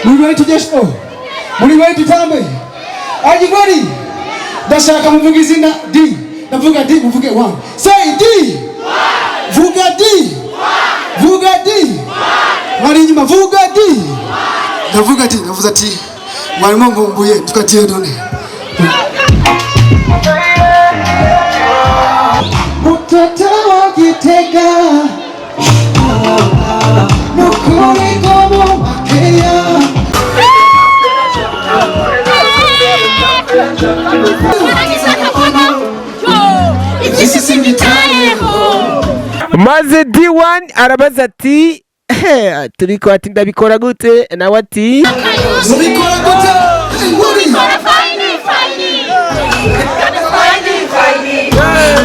Muri ready to just go? Muri ready to tambe? Are you ready? Ndashaka muvuga izina D. Ndavuga D muvuge 1. Say D. 1. Vuga D. 1. Vuga D. 1. Mari nyuma vuga D. 1. Ndavuga D, ndavuza ati mwarimu ngumbuye tukatiye none. Mutata wakitega nukuri komo makeya. Maze D1 arabaza ati turiko ati ndabikora gute nawe ati Zubikora gute Ubikora fine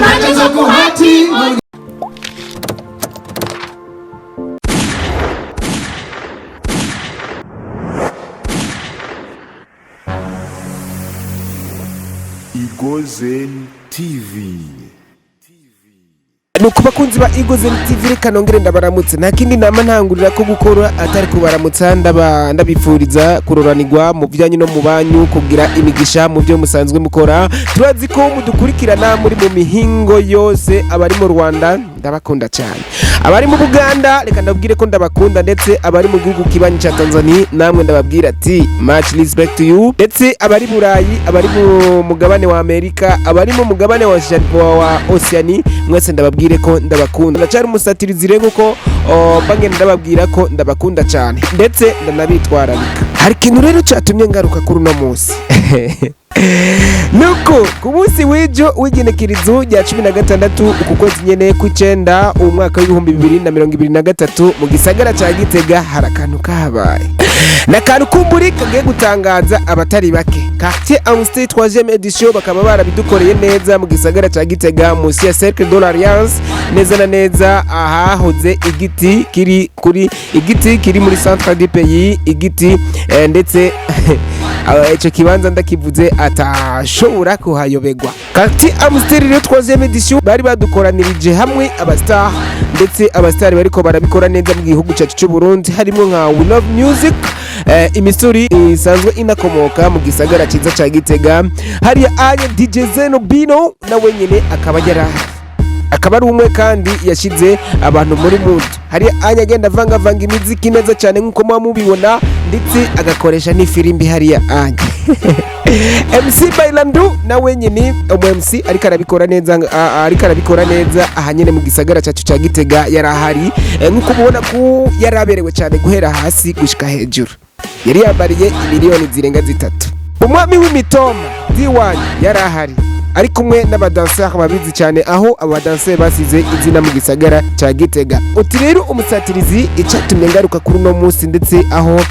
Nageza kuhati Igozen TV. nuko bakunzi ba Igozen TV reka nongere ndabaramutse nta kindi nama ntangurira ko gukora atari kubaramutsa ndabifuriza kuroranirwa mu bijyanye no mu banyu kugira imigisha mu byo musanzwe mukora. Turazi ko mudukurikirana muri mu mihingo yose, abari mu Rwanda ndabakunda cyane, abari mu Buganda reka ndabwire ko ndabakunda, ndetse abari mu gihugu kibanyi cya Tanzania namwe ndababwira ati much respect to you, ndetse abari Burayi, abari mu mugabane wa Amerika, abari mu mugabane wa Oceania mwese ndababwire ko ndabakunda. Ndacari umusatirizi rero ko bangene ndababwira ko ndabakunda cyane ndetse ndanabitwararika. Hari ikintu rero cyatumye ngaruka kuri uno munsi nuko ku munsi w'ejo w'igenekerezo rya 16 uku kwezi nyene kw'icenda umwaka w'2023 mu gisagara ca Gitega hari akantu kabaye n'akantu kumburi kagiye gutangaza abatari bake. Quartier Amstel 3e edition bakaba barabidukoreye neza mu gisagara ca Gitega munsi ya Cercle de l'Alliance, neza na neza ahahoze igiti kiri muri centre du pays, igiti ndetse ico kibanza ndakivuze atashobora kuhayobegwa. Quartier Amstel 3e edition bari badukoranirije hamwe abastar, ndetse abastar bariko barabikora neza mu gihugu cyacu cy'u Burundi, harimo nka We Love Music, imisuri isanzwe inakomoka mu gisagara ciza ca Gitega, hari anye DJ Zeno Bino nawe nyene akaba ari umwe kandi yashize abantu muri mood. Hari anye agenda vanga imiziki neza cyane nkuko mwa mubibona, ndetse agakoresha n'ifirimbi hariya anye MC Bailandu nawe nyene MC ariko arabikora neza ahanyene mu gisagara cyacu ca Gitega yarahari, nkuko mubona ko yaraberewe cyane guhera hasi gushika hejuru, yari yambariye miliyoni zirenga 3. Umwami w'imitoma D1 yarahari ari kumwe n'abadanseur babizi cyane, aho abadanseur basize izina mu gisagara ca Gitega. Uti rero umusatirizi icatumye ngaruka kuri no munsi, ndetse aho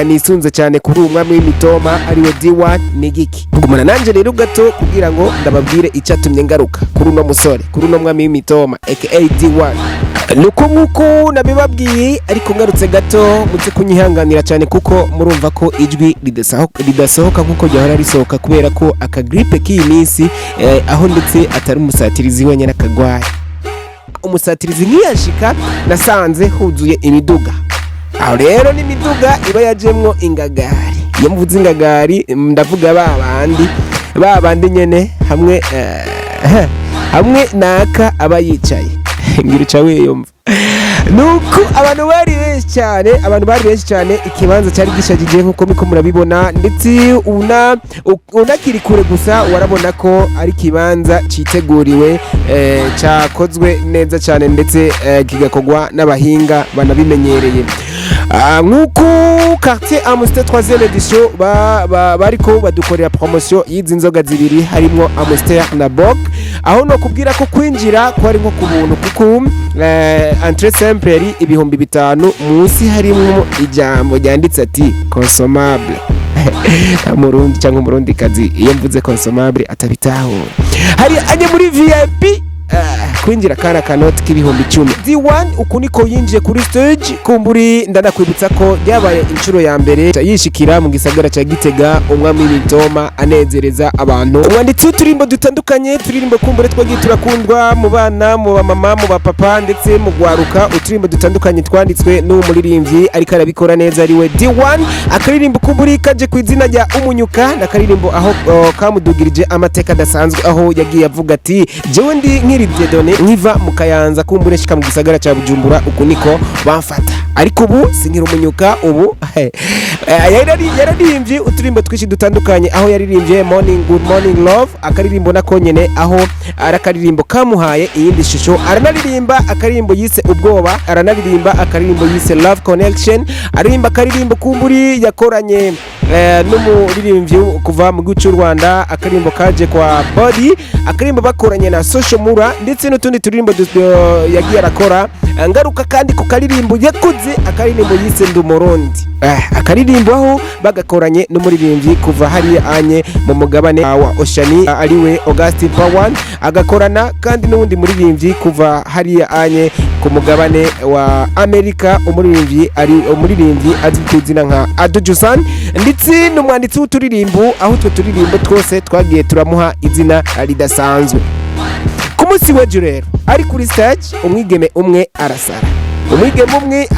nisunze cyane kuri umwami w'imitoma ari we D1 nigiki. Ngumana nanje rero gato kugira ngo ndababwire icatumye ngaruka kuri no musore, kuri no mwami w'imitoma aka D1. Nuko nkuko nabibabwiye ariko ngarutse gato mutse kunyihanganira cyane kuko murumva ko ijwi ridasohoka nkuko ryahora risohoka kubera ko akagripe k'iyi minsi aho ndetse atari umusatirizi wenyine akagwaye. Umusatirizi nkiyashika nasanze huzuye imiduga, aho rero n'imiduga iba yajemwo ingagari. Iyo mvuze ingagari ndavuga babandi nyene hamwe naka aba yicaye ngiruca wiyumva. Nuko abantu bari benshi cyane, ikibanza cyari gishagije nkuko miko murabibona, ndetse unakiri kure gusa warabona ko ari kibanza citeguriwe cyakozwe neza cyane, ndetse kigakogwa n'abahinga banabimenyereye. Nkuko Quartier Amstel 3e edition bariko badukorera promotion y'izi nzoga zibiri, harimo Amstel na Bock, aho no kubwira ko kwinjira ko ari nko ku buntu kuko entrée simple yari 5,000, munsi harimo ijambo ryanditse ati consommable. Umurundi cyangwa umurundi kazi iyo mvuze consommable atabitaho. Hari anye muri VIP kwinjira kana kanoti k'ibihumbi 10. D1 uku niko yinjiye kuri stage. Kumburi ndanakwibutsa ko yabaye inshuro ya mbere yishikira mu gisagara ca Gitega, umwami w'ibitoma anezereza abantu. Umwanditsi w'uturimbo dutandukanye, turirimbo kumbure twagiye turakundwa mu bana, mu bamama, mu bapapa ndetse mu gwaruka. Uturimbo dutandukanye twanditswe n'uwo muririmbyi ariko arabikora neza ariwe D1. Akaririmbo kumburi kaje ku izina rya Umunyuka, nakaririmbo aho kamudugirije amateka dasanzwe, aho yagiye avuga ati jewe ndi nk'iridye done nkiva mu Kayanza kumbure shika mu gisagara ca Bujumbura, uku niko bamfata ariko ubu sinkira umunyuka. Ubu yararirimbye uturimbo twishi dutandukanye, aho yaririmbye Morning Good Morning Love, akaririmbo nako nyene aho arakaririmbo kamuhaye iyindi shusho. Aranaririmba akaririmbo yise Ubwoba, aranaririmba akaririmbo yise Love Connection, aririmba akaririmbo kumburi yakoranye n'umuririmbyi kuva mu gihugu cy'u Rwanda, akaririmbo kaje kwa Body, akaririmbo bakoranye na Social Mura ndetse n'utundi turirimbo yagiye arakora. Ngaruka kandi ku karirimbo yakuze akaririmbo yise Ndumurundi, akaririmbo aho bagakoranye n'umuririmbyi kuva hariya anye mu mugabane wa Oceani ariwe Augustin Pawan, agakorana kandi n'undi muririmbyi kuva hariya anye ku mugabane wa Amerika, umuririmbyi azwi ku izina nka Adujusan, ndetse n'umwanditsi w'uturirimbo, aho utwo turirimbo twose twagiye turamuha izina ridasanzwe. Ku munsi w'ejo rero ari kuri stage, umwigeme umwe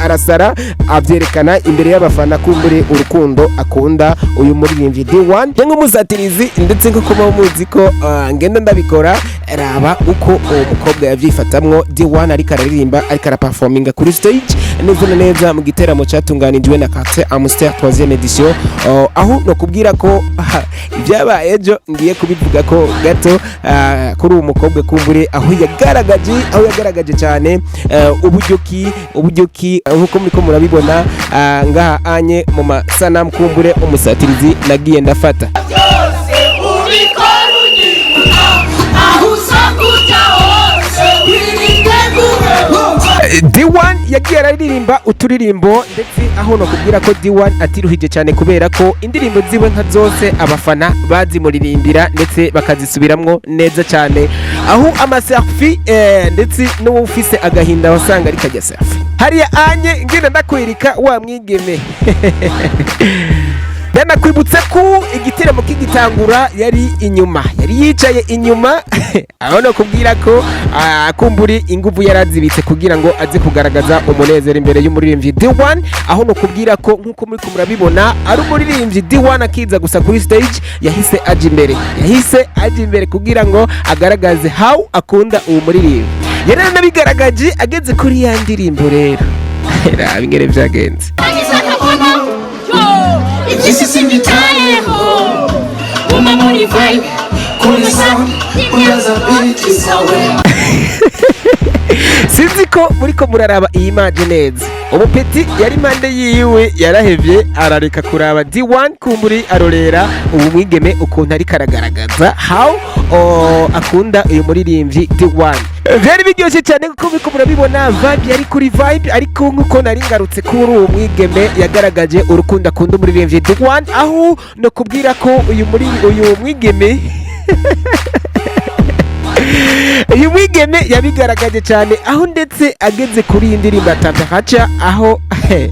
arasara avyerekana imbere y'abafana kumbure urukundo akunda uyu muririmbyi D1 cyangwa umusatirizi, ndetse nko kuba muzi ko ngenda ndabikora. Raba uko uwo mukobwa yavyifatamwo. D1 ariko araririmba, ariko araperforminga kuri stage neza na neza mu giteramo cyatunganijwe na Quartier Amster 3e edition, aho no kubwira ko ibyabaye ejo ngiye kubivuga ko gato kuri uwo mukobwa kumbure aho yagaragaje cyane uburyoki nkuko muriko murabibona ngaha anye mu masanamu kumbure umusatirizi nagiye ndafata. D1 yagiye araririmba uturirimbo, ndetse aho no kubwira ko D1 atiruhije cyane kubera ko indirimbo ziwe nka zose abafana bazimuririmbira ndetse bakazisubiramwo neza cyane, aho amaselfie ndetse n'uwo ufise agahinda wasanga ari kajya selfie hariya anye ngenda ndakwirika wa mwigeme. Yanakwibutsa ko igiteramo k'igitangura yari yicaye inyuma aho no kubwira ko kumburi inguvu yarazibitse kugira ngo aze kugaragaza umunezero imbere y'umuririmbyi D1, aho no kubwira ko nkuko muri kumurabibona ari umuririmbyi D1 akiza gusa kuri stage yahise aje imbere kugira ngo agaragaze how akunda uwo muririmbyi. Yaranabigaragaje ageze kuri ya ndirimbo rero bingere byagenze. Ibyisi simbitayeho guma muri vibe kumesa kuyaza biti sawe. Sinzi ko muriko muraraba iyi image neza. Umupeti yari mande yiwe yarahevye arareka kuraba D1 kumburi arorera ubu mwigeme ukuntu ari karagaragaza how akunda uyu muririmbyi D1. Vyari biryoshye cyane kuko muriko murabibona vibe yari kuri vibe, ariko nkuko nari ngarutse kuri uwo mwigeme yagaragaje urukundo akunda umuririmbyi D1, aho no kubwira ko uyu mwigeme uyu mwigeme yabigaragaje cyane, aho ndetse ageze kuri iyi ndirimbo atantakaca, aho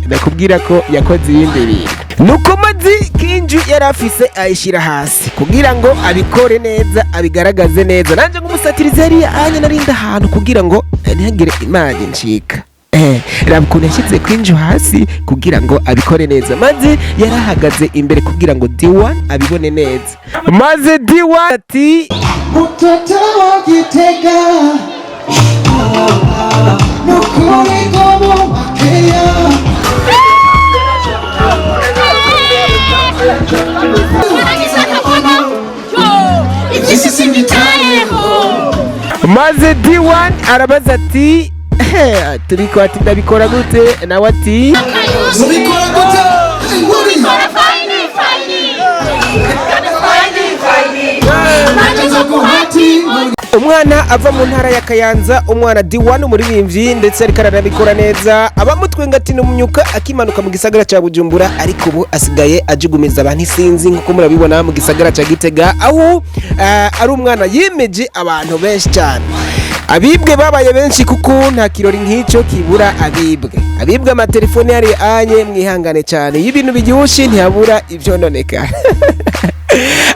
nakubwira ko yakoze iyi ndirimbo nuko mazi kinju yarafise ayishira hasi kugira ngo abikore neza, abigaragaze neza. Nanje nk'umusatirizi yari anye narinda ahantu kugira ngo ntihagire image ncika. Raba ukuntu yashyize kwinju hasi kugira ngo abikore neza, maze yarahagaze imbere kugira ngo D1 abibone neza. Maze D1 ati mtoto wa Gitega nukuri gomo makeya. Maze D1 arabaza ati turiko ati ndabikora gute, nawe ati Mubikora gute? umwana ava mu ntara ya Kayanza, umwana D1 umuririmbyi ndetse ariko arabikora neza, abamutwenga ati n'umunyuka akimanuka mu gisagara ca Bujumbura, ariko ubu asigaye ajugumiza abantu isinzi nkuko murabibona mu gisagara ca Gitega, aho ari umwana yemeje abantu benshi cyane. abibwe babaye benshi kuko nta kirori nk'icyo kibura abibwe amatelefone yari anye mwihangane cyane iyo ibintu bigihushi ntihabura ibyononeka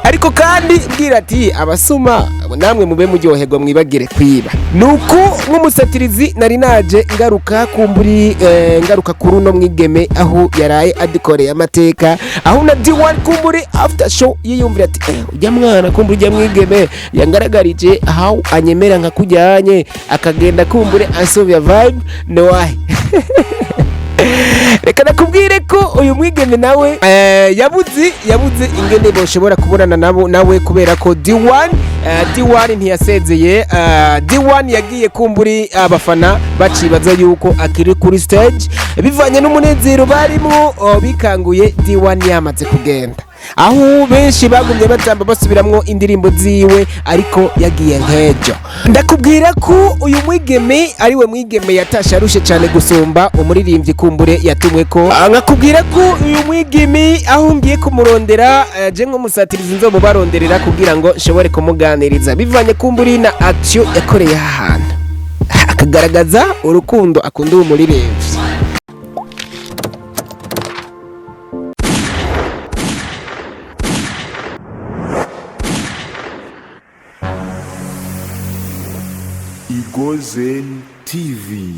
ariko kandi bwira ati abasuma namwe mube muryoherwa mwibagire kwiba nuko nk'umusatirizi nari naje ngaruka kuri uno mwigeme aho yaraye adikoreye amateka aho na D1 kumburi after show yiyumvira ati ujya mwana kumburi ujya mwigeme yangaragarije aho anyemera nka kujyanye akagenda kumburi asubya vibe no why reka nakubwire ko uyu mwigeme nawe yabuze ingene boshobora kubonana nawe kubera ko D1 ntiyasezeye. D1 yagiye kumburi abafana bacibaza yuko akiri kuri stage bivanye n'umunezero barimo bikanguye D1 yamaze kugenda aho benshi bagumye batamba basubiramwo indirimbo ziwe ariko yagiye nkejo. Ndakubwira ko uyu mwigeme ariwe mwigeme yatasha arushe cyane gusumba umuririmbyi kumbure yatumwe ko nkakubwira ko uyu mwigeme aho ngiye kumurondera je nk'umusatirizi nzobo baronderera kugira ngo nshobore kumuganiriza bivanye kumburi na action yakoreye ahantu akagaragaza urukundo akunda umuririmbyi. Igozen TV.